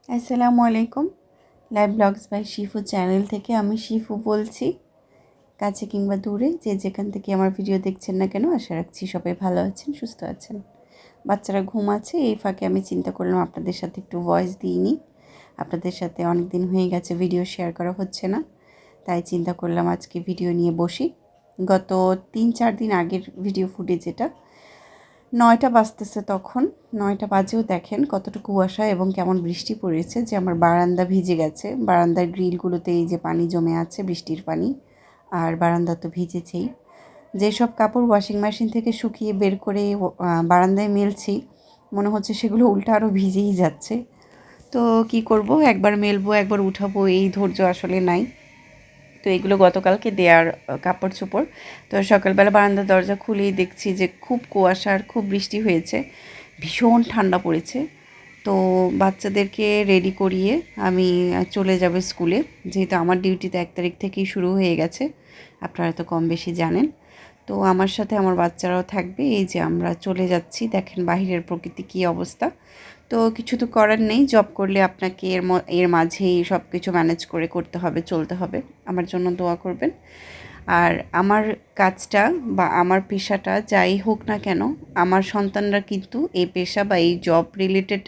আসসালামু আলাইকুম। Live blogs by Shifu channel থেকে আমি শিফু বলছি। কাছে কিংবা দূরে যে যেখান থেকে আমার ভিডিও দেখছেন না কেন, আশা রাখছি সবাই ভালো আছেন, সুস্থ আছেন। বাচ্চারা ঘুমাচ্ছে, এই ফাঁকে আমি চিন্তা করলাম আপনাদের সাথে একটু ভয়েস দিইনি। আপনাদের সাথে অনেক দিন হয়ে গেছে ভিডিও শেয়ার করা হচ্ছে না, তাই চিন্তা করলাম আজকে ভিডিও নিয়ে বসি। গত 3-4 দিন আগের ভিডিও ফুটেজ এটা। 9টা বাজতেছে তখন, 9টা বাজেও দেখেন কতটুকু কুয়াশা এবং কেমন বৃষ্টি পড়েছে যে আমার বারান্দা ভিজে গেছে। বারান্দার গ্রিলগুলোতে এই যে পানি জমে আছে, বৃষ্টির পানি, আর বারান্দা তো ভিজেছেই। যেসব কাপড় ওয়াশিং মেশিন থেকে শুকিয়ে বের করে বারান্দায় মেলছি, মনে হচ্ছে সেগুলো উল্টা আরও ভিজেই যাচ্ছে। তো কি করব, একবার মেলবো একবার উঠাবো, এই ধৈর্য আসলে নাই। তো এগুলো গতকালকে দেয়ার কাপড় চোপড়। তো সকালবেলা বারান্দার দরজা খুলেই দেখছি যে খুব কুয়াশা আর খুব বৃষ্টি হয়েছে, ভীষণ ঠান্ডা পড়েছে। তো বাচ্চাদেরকে রেডি করিয়ে আমি চলে যাব স্কুলে, যেহেতু আমার ডিউটিতে 1 তারিখ থেকেই শুরু হয়ে গেছে, আপনারা তো কম বেশি জানেন। তো আমার সাথে আমার বাচ্চারাও থাকবে। এই যে আমরা চলে যাচ্ছি, দেখেন বাহিরের প্রকৃতি কী অবস্থা। তো কিছু তো করার নেই, জব করলে আপনাকে এর মাঝেই সব কিছু ম্যানেজ করে করতে হবে, চলতে হবে। আমার জন্য দোয়া করবেন। আর আমার কাজটা বা আমার পেশাটা যাই হোক না কেন, আমার সন্তানরা কিন্তু এই পেশা বা এই জব রিলেটেড,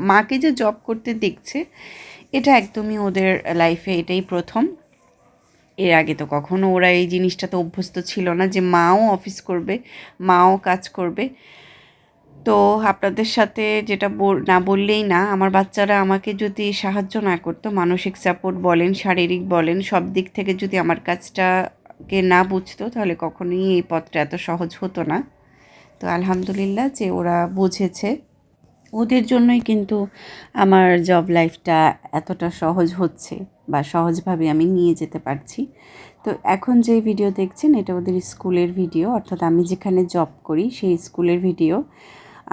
মাকে যে জব করতে দেখছে, এটা একদমই ওদের লাইফে এটাই প্রথম। এর আগে তো কখনো ওরা এই জিনিসটাতে অভ্যস্ত ছিল না যে মাও অফিস করবে, মাও কাজ করবে। তো আপনাদের সাথে যেটা না বললেই না, আমার বাচ্চারা আমাকে যদি সাহায্য না করতো, মানসিক সাপোর্ট বলেন, শারীরিক বলেন, সব দিক থেকে যদি আমার কাজটাকে না বুঝতো, তাহলে কখনোই এই পথটা এত সহজ হতো না। তো আলহামদুলিল্লাহ যে ওরা বুঝেছে, ওদের জন্যই কিন্তু আমার জব লাইফটা এতটা সহজ হচ্ছে বা সহজভাবে আমি নিয়ে যেতে পারছি। তো এখন যে ভিডিও দেখছেন, এটা ওদের স্কুলের ভিডিও, অর্থাৎ আমি যেখানে জব করি সেই স্কুলের ভিডিও।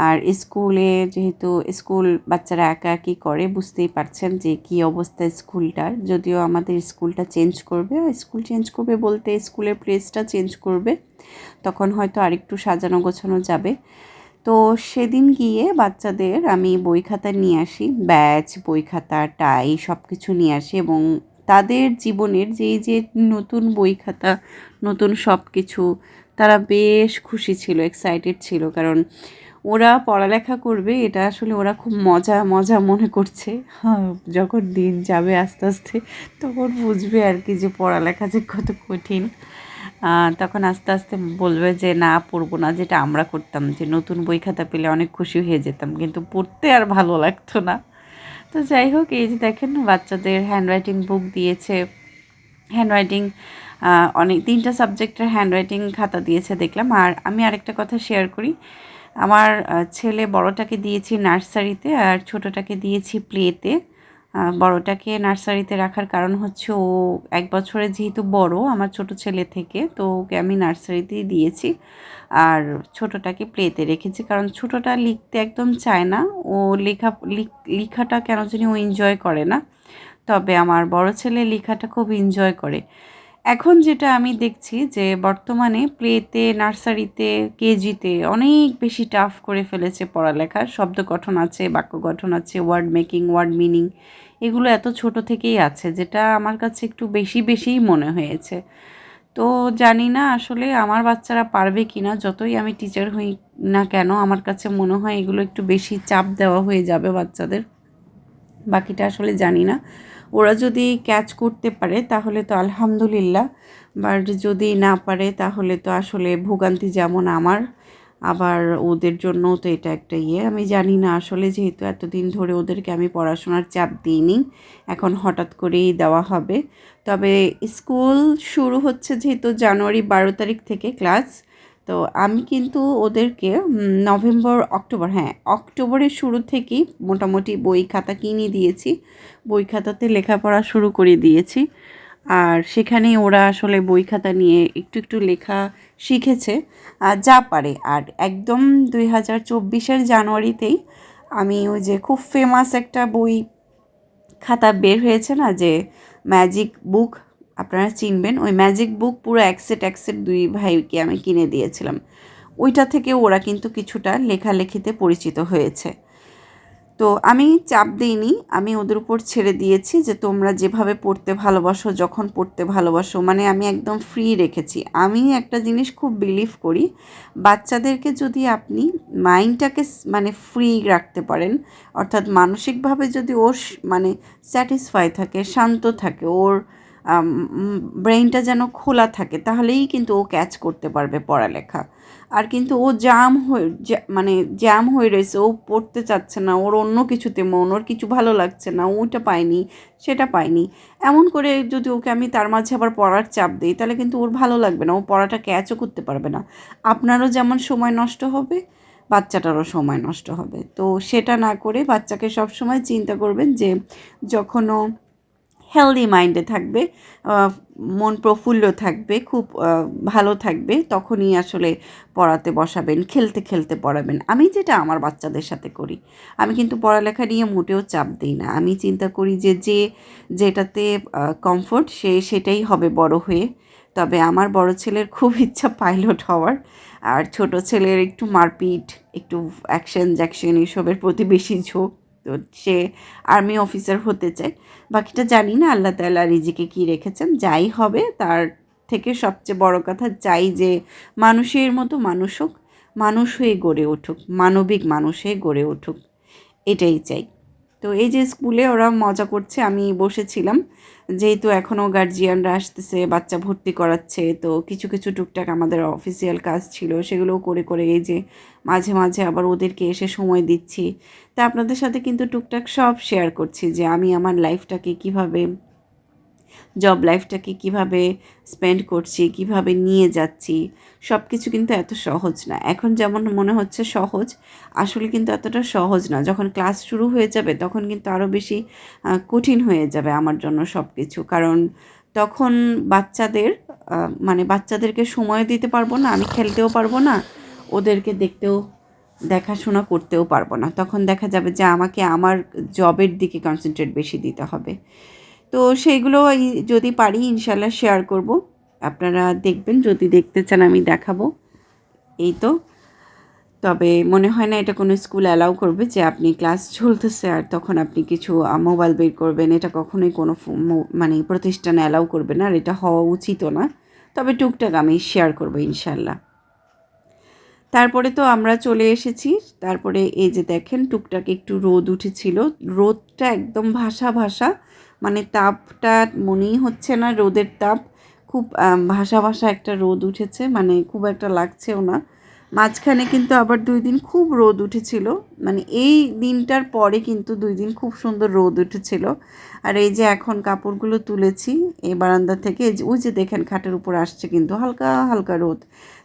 আর স্কুলে যেহেতু স্কুল বাচ্চারা একা একই করে, বুঝতেই পারছেন যে কী অবস্থা স্কুলটার। যদিও আমাদের স্কুলটা চেঞ্জ করবে, স্কুল চেঞ্জ করবে বলতে স্কুলের প্লেসটা চেঞ্জ করবে, তখন হয়তো আরেকটু সাজানো গোছানো যাবে। তো সেদিন গিয়ে বাচ্চাদের আমি বই খাতা নিয়ে আসি, ব্যাচ, বই খাতা, টাই সব কিছু নিয়ে আসি, এবং তাদের জীবনের যে নতুন বই খাতা, নতুন সব কিছু, তারা বেশ খুশি ছিল, এক্সাইটেড ছিল। কারণ ওরা পড়ালেখা করবে, এটা আসলে ওরা খুব মজা মজা মনে করছে। হ্যাঁ, যখন দিন যাবে আস্তে আস্তে তখন বুঝবে আর কি যে পড়ালেখা যে কত কঠিন। তখন আস্তে আস্তে বলবে যে না, পড়বো না, যেটা আমরা করতাম, যে নতুন বই খাতা পেলে অনেক খুশি হয়ে যেতাম, কিন্তু পড়তে আর ভালো লাগতো না। তো যাই হোক, এই যে দেখেন বাচ্চাদের হ্যান্ডরাইটিং বুক দিয়েছে। হ্যান্ডরাইটিং অনেক 3টা সাবজেক্টের হ্যান্ডরাইটিং খাতা দিয়েছে দেখলাম। আর আমি আরেকটা কথা শেয়ার করি, আমার ছেলে বড়টাকে দিয়েছি নার্সারিতে আর ছোটোটাকে দিয়েছি প্লেতে। বড়টাকে নার্সারিতে রাখার কারণ হচ্ছে, ও 1 বছরের যেহেতু বড় আমার ছোট ছেলে থেকে, তো ওকে আমি নার্সারিতেই দিয়েছি। আর ছোটোটাকে প্লেতে রেখেছি, কারণ ছোটোটা লিখতে একদম চায় না, ও লেখাটা কেন জানি ও এনজয় করে না। তবে আমার বড় ছেলে লেখাটা খুব এনজয় করে। এখন যেটা আমি দেখছি যে বর্তমানে প্লেতে, নার্সারিতে, কেজিতে অনেক বেশি টাফ করে ফেলেছে পড়ালেখা। শব্দ গঠন আছে, বাক্য গঠন আছে, ওয়ার্ড মেকিং, ওয়ার্ড মিনিং, এগুলো এত ছোট থেকেই আছে, যেটা আমার কাছে একটু বেশিই মনে হয়েছে। তো জানি না আসলে আমার বাচ্চারা পারবে কি না, যতই আমি টিচার হই না কেন, আমার কাছে মনে হয় এগুলো একটু বেশি চাপ দেওয়া হয়ে যাবে বাচ্চাদের। বাকিটা আসলে জানি না। ওরা যদি ক্যাচ করতে পারে তাহলে তো আলহামদুলিল্লাহ, বাট যদি না পারে তাহলে তো আসলে ভোগান্তি যেমন আমার, আবার ওদের জন্যও তো এটা একটা ইয়ে। আমি জানি না আসলে, যেহেতু এতদিন ধরে ওদেরকে আমি পড়াশোনার চাপ দিইনি, এখন হঠাৎ করেই দেওয়া হবে। তবে স্কুল শুরু হচ্ছে যেহেতু জানুয়ারি 12 তারিখ থেকে ক্লাস, তো আমি কিন্তু ওদেরকে নভেম্বর, অক্টোবর, হ্যাঁ অক্টোবরের শুরু থেকেই মোটামুটি বই খাতা কিনে দিয়েছি, বই খাতাতে লেখাপড়া শুরু করে দিয়েছি। আর সেখানেই ওরা আসলে বই খাতা নিয়ে একটু একটু লেখা শিখেছে, যা পারে। আর একদম 2024-এর জানুয়ারিতেই আমি ওই যে খুব ফেমাস একটা বই খাতা বের হয়েছে না, যে ম্যাজিক বুক, আপনারা চিনবেন, ওই ম্যাজিক বুক পুরো এক সেট 2 ভাইকে আমি কিনে দিয়েছিলাম। ওইটা থেকে ওরা কিন্তু কিছুটা লেখালেখিতে পরিচিত হয়েছে। তো আমি চাপ দিইনি, আমি ওদের উপর ছেড়ে দিয়েছি যে তোমরা যেভাবে পড়তে ভালোবাসো, যখন পড়তে ভালোবাসো, মানে আমি একদম ফ্রি রেখেছি। আমি একটা জিনিস খুব বিলিভ করি, বাচ্চাদেরকে যদি আপনি মাইন্ডটাকে মানে ফ্রি রাখতে পারেন, অর্থাৎ মানসিকভাবে যদি ওর মানে স্যাটিসফাই থাকে, শান্ত থাকে, ওর ব্রেইনটা যেন খোলা থাকে, তাহলেই কিন্তু ও ক্যাচ করতে পারবে পড়ালেখা। আর কিন্তু ও মানে জ্যাম হয়ে রয়েছে, ও পড়তে চাচ্ছে না, ওর অন্য কিছুতে মন, ওর কিছু ভালো লাগছে না, ওইটা পায়নি, সেটা পায়নি, এমন করে যদি ওকে আমি তার মাঝে আবার পড়ার চাপ দিই, তাহলে কিন্তু ওর ভালো লাগবে না, ও পড়াটা ক্যাচও করতে পারবে না। আপনারও যেমন সময় নষ্ট হবে, বাচ্চাটারও সময় নষ্ট হবে। তো সেটা না করে বাচ্চাকে সবসময় চিন্তা করবেন যে যখন ও হেলদি মাইন্ডে থাকবে, মন প্রফুল্ল থাকবে, খুব ভালো থাকবে, তখনই আসলে পড়াতে বসাবেন, খেলতে খেলতে পড়াবেন। আমি যেটা আমার বাচ্চাদের সাথে করি, আমি কিন্তু পড়ালেখা নিয়ে মোটেও চাপ দিই না। আমি চিন্তা করি যে যেটাতে কমফোর্ট সেটাই হবে বড় হয়ে। তবে আমার বড় ছেলের খুব ইচ্ছা পাইলট হওয়ার, আর ছোট ছেলের একটু মারপিট, একটু অ্যাকশন এসবের প্রতি বেশি ঝোঁক। তো সে আর্মি অফিসার হতে চায়। বাকিটা জানি না, আল্লাহ তাআলা রিজিকে কী রেখেছেন, যাই হবে তার থেকে সবচেয়ে বড় কথা চাই যে মানুষের মতো মানুষ হোক, মানুষ হয়ে গড়ে উঠুক, মানবিক মানুষ হয়ে গড়ে উঠুক, এটাই চাই। তো এই যে স্কুলে ওরা মজা করছে, আমি বসেছিলাম, যেহেতু এখনও গার্জিয়ানরা আসতেছে, বাচ্চা ভর্তি করাচ্ছে, তো কিছু কিছু টুকটাক আমাদের অফিসিয়াল কাজ ছিল, সেগুলোও করে করে এই যে মাঝে মাঝে আবার ওদেরকে এসে সময় দিচ্ছি। তা আপনাদের সাথে কিন্তু টুকটাক সব শেয়ার করছি যে আমি আমার লাইফটাকে কীভাবে, জব লাইফটাকে কীভাবে স্পেন্ড করছি, কীভাবে নিয়ে যাচ্ছি। সব কিছু কিন্তু এত সহজ না। এখন যেমন মনে হচ্ছে সহজ, আসলে কিন্তু এতটা সহজ না। যখন ক্লাস শুরু হয়ে যাবে তখন কিন্তু আরও বেশি কঠিন হয়ে যাবে আমার জন্য সব কিছু। কারণ তখন মানে বাচ্চাদেরকে সময় দিতে পারবো না, আমি খেলতেও পারবো না, ওদেরকে দেখাশোনা করতেও পারবো না। তখন দেখা যাবে যে আমাকে আমার জবের দিকে কনসেন্ট্রেট বেশি দিতে হবে। তো সেইগুলো যদি পারি ইনশাল্লাহ শেয়ার করব, আপনারা দেখবেন, যদি দেখতে চান আমি দেখাবো। এই তো, তবে মনে হয় না এটা কোনো স্কুল অ্যালাউ করবে যে আপনি ক্লাস চলতেছে আর তখন আপনি কিছু মোবাইল বের করবেন। এটা কখনোই কোনো মানে প্রতিষ্ঠান অ্যালাউ করবে না, আর এটা হওয়া উচিতও না। তবে টুকটাক আমি শেয়ার করবো ইনশাল্লাহ। তারপরে তো আমরা চলে এসেছি। তারপরে এই যে দেখেন টুকটাক একটু রোদ উঠেছিল, রোদটা একদম ভাসা ভাসা, মানে তাপটা মনেই হচ্ছে না রোদের তাপ, খুব ভাসা ভাসা একটা রোদ উঠেছে, মানে খুব একটা লাগছেও না। মাঝখানে কিন্তু আবার 2 দিন খুব রোদ উঠেছিল, মানে এই দিনটার পরে কিন্তু 2 দিন খুব সুন্দর রোদ উঠেছিল। আর এই যে এখন কাপড়গুলো তুলেছি এই বারান্দা থেকে, ওই যে দেখেন খাটের উপর আসছে কিন্তু হালকা হালকা রোদ।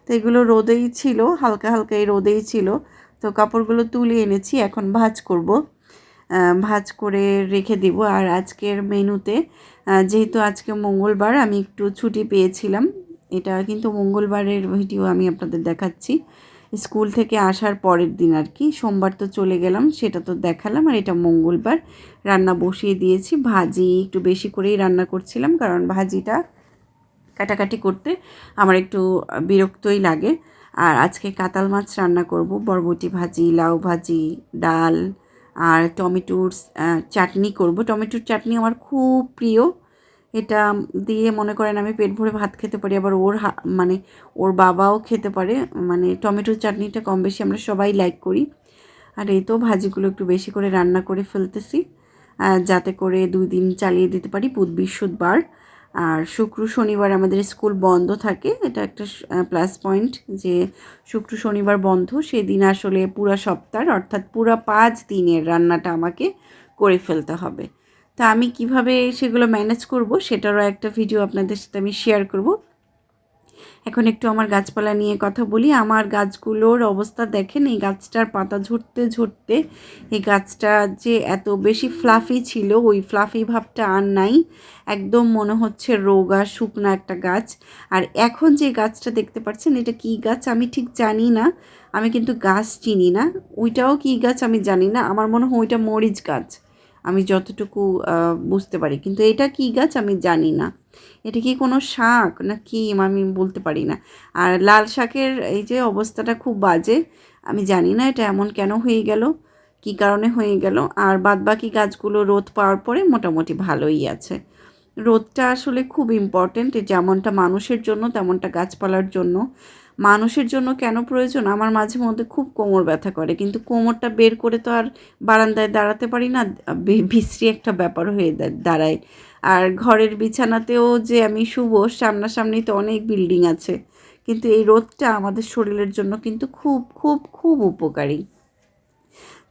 তো এগুলো রোদেই ছিল, হালকা হালকা এই রোদেই ছিল। তো কাপড়গুলো তুলে এনেছি, এখন ভাঁজ করব, ভাঁজ করে রেখে দিব। আর আজকের মেনুতে, যেহেতু আজকে মঙ্গলবার, আমি একটু ছুটি পেয়েছিলাম, এটা কিন্তু মঙ্গলবারের ভিডিও আমি আপনাদের দেখাচ্ছি, স্কুল থেকে আসার পরের দিন আর কি। সোমবার তো চলে গেলাম, সেটা তো দেখালাম, আর এটা মঙ্গলবার। রান্না বসিয়ে দিয়েছি, ভাজি একটু বেশি করেই রান্না করছিলাম, কারণ ভাজিটা কাটাকাটি করতে আমার একটু বিরক্তই লাগে। আর আজকে কাতাল মাছ রান্না করব, বরবটি ভাজি, লাউ ভাজি, ডাল, আর টমেটোর চাটনি করব। টমেটোর চাটনি আমার খুব প্রিয়, এটা দিয়ে মনে করেন আমি পেট ভরে ভাত খেতে পারি, আবার মানে ওর বাবাও খেতে পারে, মানে টমেটোর চাটনিটা কম বেশি আমরা সবাই লাইক করি। আর এই তো ভাজিগুলো একটু বেশি করে রান্না করে ফেলতেছি, যাতে করে 2 দিন চালিয়ে দিতে পারি, বুধ বৃহস্পতিবার। আর শুক্র শনিবার আমাদের স্কুল বন্ধ থাকে, এটা একটা প্লাস পয়েন্ট যে শুক্র শনিবার বন্ধ, সেদিন আসলে পুরো সপ্তাহ অর্থাৎ পুরো 5 দিনের রান্নাটা আমাকে করে ফেলতে হবে। তা আমি কিভাবে সেগুলো ম্যানেজ করব সেটারও একটা ভিডিও আপনাদের সাথে আমি শেয়ার করব। এখন একটু আমার গাছপালা নিয়ে কথা বলি। আমার গাছগুলোর অবস্থা দেখেন, এই গাছটার পাতা ঝরতে ঝরতে এই গাছটা যে এত বেশি ফ্লাফি ছিল, ওই ফ্লাফি ভাবটা আর নাই, একদম মনে হচ্ছে রোগা শুকনো একটা গাছ। আর এখন যে গাছটা দেখতে পাচ্ছেন, এটা কী গাছ আমি ঠিক জানি না, আমি কিন্তু গাছ চিনি না, ওইটাও কী গাছ আমি জানি না, আমার মনে হয় ওইটা মরিচ গাছ, আমি যতটুকু বুঝতে পারি, কিন্তু এটা কী গাছ আমি জানি না। এটা কি কোনো শাক না কি আমি বলতে পারি না। আর লাল শাকের এই যে অবস্থাটা খুব বাজে, আমি জানি না এটা এমন কেন হয়ে গেল, কী কারণে হয়ে গেল। আর বাদবাকি গাছগুলো রোদ পাওয়ার পরে মোটামুটি ভালোই আছে। রোদটা আসলে খুব ইম্পর্ট্যান্ট, যেমনটা মানুষের জন্য তেমনটা গাছপালার জন্য। মানুষের জন্য কেন প্রয়োজন, আমার মাঝে মধ্যে খুব কোমর ব্যথা করে, কিন্তু কোমরটা বের করে তো আর বারান্দায় দাঁড়াতে পারি না, বিশ্রী একটা ব্যাপার হয়ে দাঁড়ায়। আর ঘরের বিছানাতেও যে আমি শুবো, সামনাসামনি তো অনেক বিল্ডিং আছে, কিন্তু এই রোদটা আমাদের শরীরের জন্য কিন্তু খুব খুব খুব উপকারী।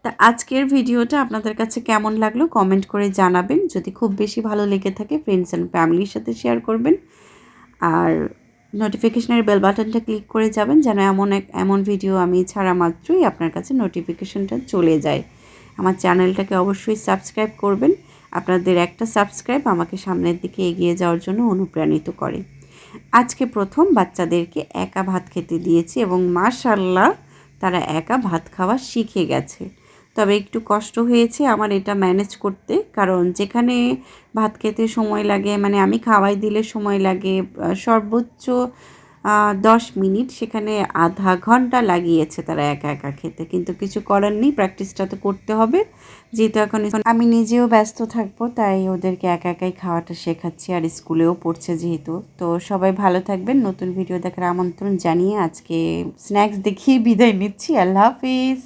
তা আজকের ভিডিওটা আপনাদের কাছে কেমন লাগলো কমেন্ট করে জানাবেন। যদি খুব বেশি ভালো লেগে থাকে ফ্রেন্ডস অ্যান্ড ফ্যামিলির সাথে শেয়ার করবেন। আর নোটিফিকেশনের বেল বাটনটা ক্লিক করে যাবেন, যেন এমন ভিডিও আমি ছাড়া মাত্রই আপনার কাছে নোটিফিকেশনটা চলে যায়। আমার চ্যানেলটাকে অবশ্যই সাবস্ক্রাইব করবেন। আপনাদের একটা সাবস্ক্রাইব আমাকে সামনের দিকে এগিয়ে যাওয়ার জন্য অনুপ্রাণিত করে। আজকে প্রথম বাচ্চাদেরকে একা ভাত খেতে দিয়েছি এবং মাশাআল্লাহ তারা একা ভাত খাওয়া শিখে গেছে। তবে একটু কষ্ট হয়েছে আমার এটা ম্যানেজ করতে, কারণ যেখানে ভাত খেতে সময় লাগে, মানে আমি খাওয়াই দিলে সময় লাগে সর্বোচ্চ 10 মিনিট, সেখানে আধা ঘন্টা লাগিয়েছে তারা একা একা খেতে। কিন্তু কিছু করার নেই, প্র্যাকটিসটা তো করতে হবে। যেহেতু এখন আমি নিজেও ব্যস্ত থাকবো, তাই ওদেরকে একা একাই খাওয়াটা শেখাচ্ছি, আর স্কুলেও পড়ছে যেহেতু। তো সবাই ভালো থাকবেন। নতুন ভিডিও দেখার আমন্ত্রণ জানিয়ে আজকে স্ন্যাক্স দেখিয়ে বিদায় নিচ্ছি। আল্লাহ হাফিজ।